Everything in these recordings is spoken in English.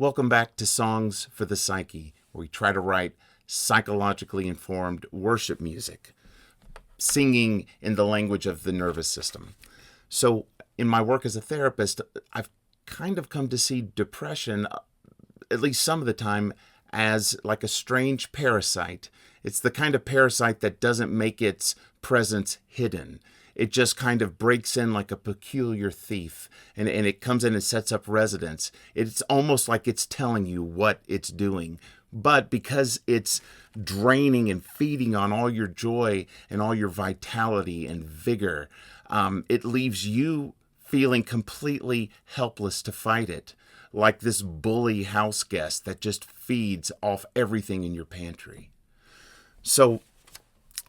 Welcome back to Songs for the Psyche, where we try to write psychologically informed worship music, singing in the language of the nervous system. So, in my work as a therapist, I've kind of come to see depression, at least some of the time, as like a strange parasite. It's the kind of parasite that doesn't make its presence hidden. It just kind of breaks in like a peculiar thief, and it comes in and sets up residence. It's almost like it's telling you what it's doing. But because it's draining and feeding on all your joy and all your vitality and vigor, it leaves you feeling completely helpless to fight it, like this bully house guest that just feeds off everything in your pantry. So,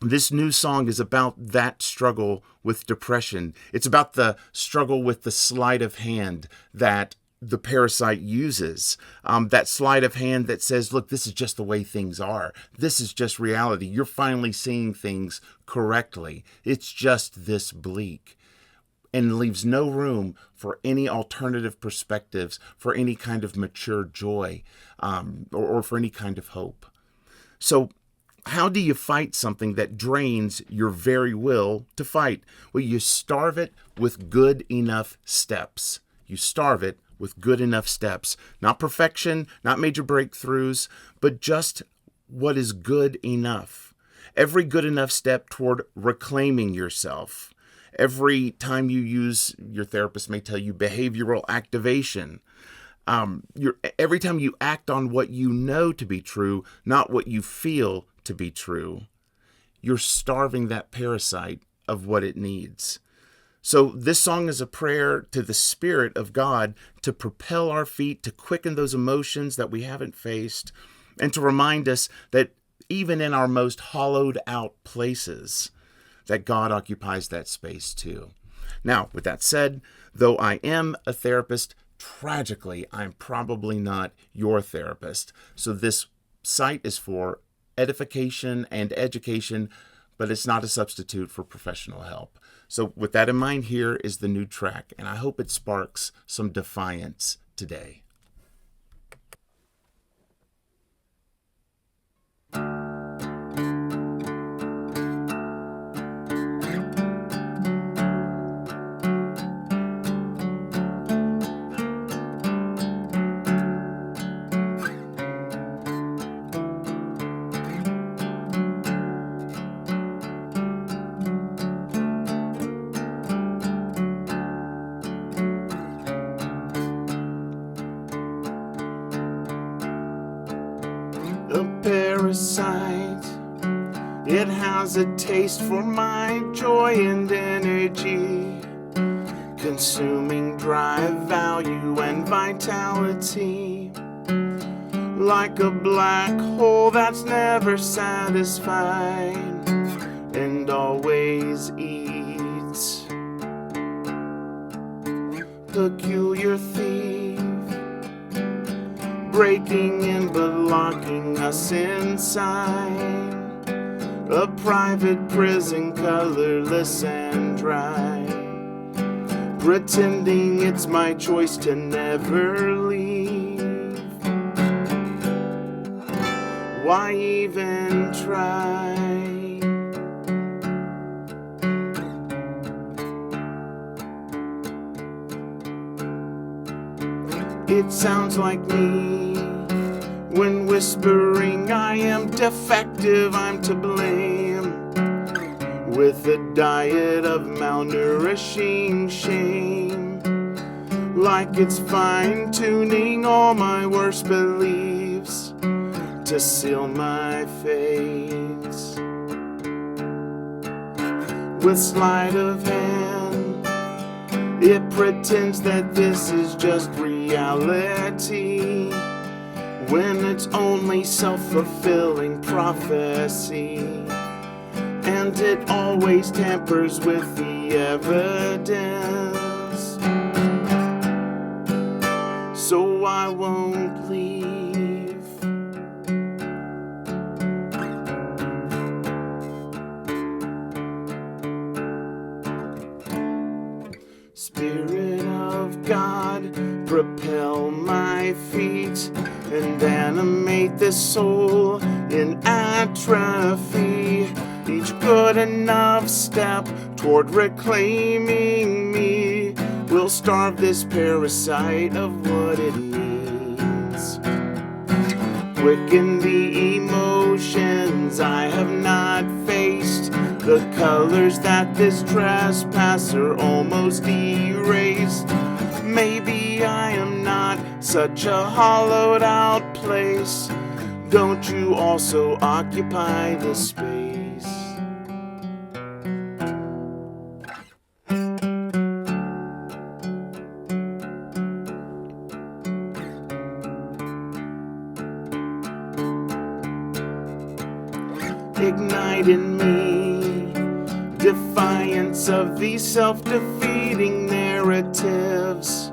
this new song is about that struggle with depression. It's about the struggle with the sleight of hand that the parasite uses. That sleight of hand that says, look, this is just the way things are. This is just reality. You're finally seeing things correctly. It's just this bleak. And leaves no room for any alternative perspectives, for any kind of mature joy, or for any kind of hope. So, how do you fight something that drains your very will to fight? Well, you starve it with good enough steps. You starve it with good enough steps. Not perfection, not major breakthroughs, but just what is good enough. Every good enough step toward reclaiming yourself. Every time you use, your therapist may tell you, behavioral activation. Every time you act on what you know to be true, not what you feel to be true, you're starving that parasite of what it needs. So this song is a prayer to the Spirit of God to propel our feet, to quicken those emotions that we haven't faced, and to remind us that even in our most hollowed out places, that God occupies that space too. Now, with that said, though I am a therapist, tragically, I'm probably not your therapist. So this site is for edification and education, but it's not a substitute for professional help. So with that in mind, here is the new track, and I hope it sparks some defiance today. A parasite, it has a taste for my joy and energy, consuming drive, value, and vitality, like a black hole that's never satisfied and always eats. Peculiar thief, breaking in but locking us inside a private prison, colorless and dry, pretending it's my choice to never leave. Why even try? It sounds like me when whispering I am defective, I'm to blame, with a diet of malnourishing shame, like it's fine-tuning all my worst beliefs to seal my fates. With sleight of hand, it pretends that this is just reality, when it's only self-fulfilling prophecy, and it always tampers with the evidence. So I won't leave. Spirit of God, propel my my feet and animate the soul in atrophy. Each good enough step toward reclaiming me will starve this parasite of what it needs. Quicken the emotions I have not faced, the colors that this trespasser almost erased. Maybe I am not such a hollowed out place. Don't you also occupy this space? Ignite in me defiance of these self-defeating narratives,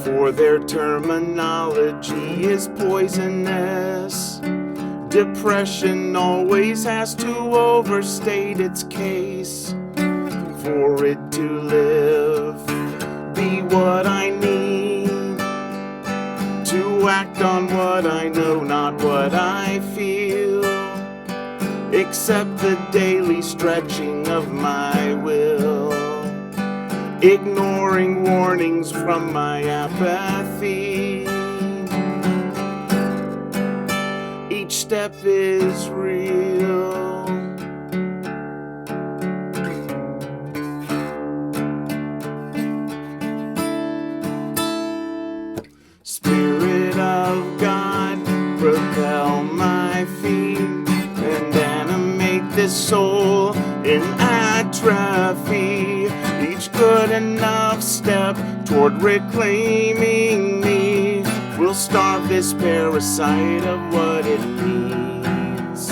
for their terminology is poisonous. Depression always has to overstate its case for it to live. Be what I need to act on what I know, not what I feel. Accept the daily stretching of my will, ignoring warnings from my apathy. Each step is real. Spirit of God, propel my feet and animate this soul in atrophy. Each good enough step toward reclaiming me will starve this parasite of what it needs.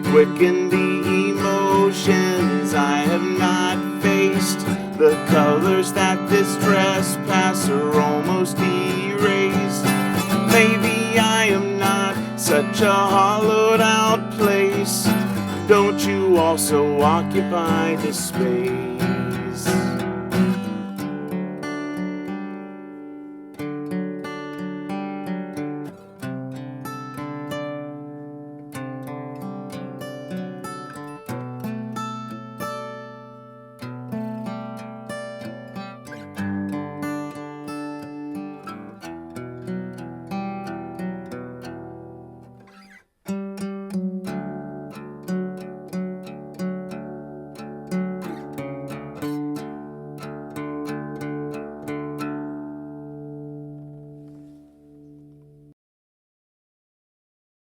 Quicken the emotions I have not faced, the colors that this trespasser almost erased. Maybe I am not such a hollowed out place. Don't you also occupy this space?